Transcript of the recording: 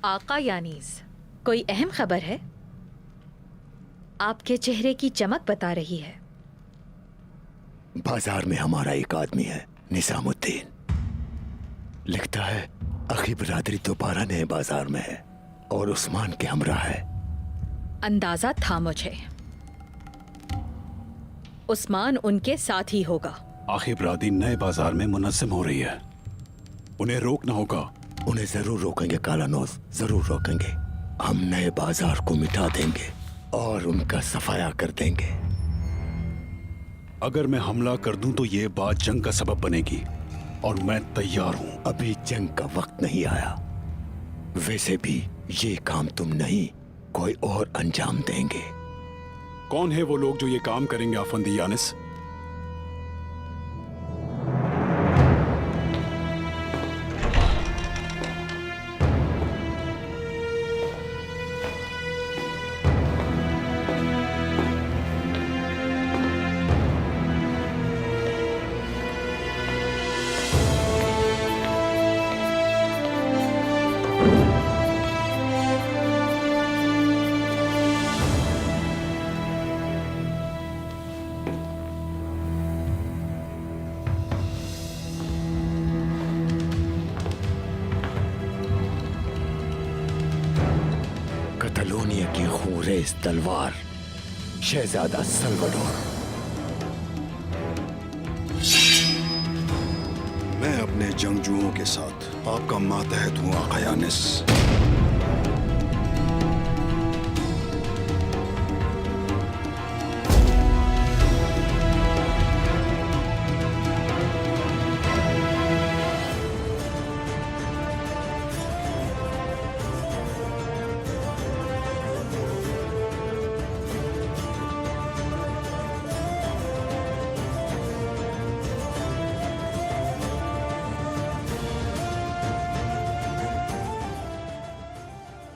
आका यानीस, कोई अहम खबर है? आपके चेहरे की चमक बता रही है। बाजार में हमारा एक आदमी है, निजामुद्दीन। लिखता है अखी बिरादरी दोबारा नए बाजार में है और उस्मान के हमरा है। अंदाजा था मुझे, उस्मान उनके साथ ही होगा। आखिर बिरादरी नए बाजार में मुनज़्ज़म हो रही है, उन्हें रोकना होगा। उन्हें जरूर रोकेंगे कालानौज, जरूर रोकेंगे। हम नए बाजार को मिटा देंगे और उनका सफाया कर देंगे। अगर मैं हमला कर दूं तो ये बात जंग का सबब बनेगी और मैं तैयार हूं। अभी जंग का वक्त नहीं आया। वैसे भी ये काम तुम नहीं, कोई और अंजाम देंगे। कौन है वो लोग जो ये काम करेंगे आफंदी यानिस? कतलोनिया की खूरेज तलवार, शहजादा सल्वाडोर। मैं अपने जंगजुओं के साथ आपका मातहत हूँ आका यानिस।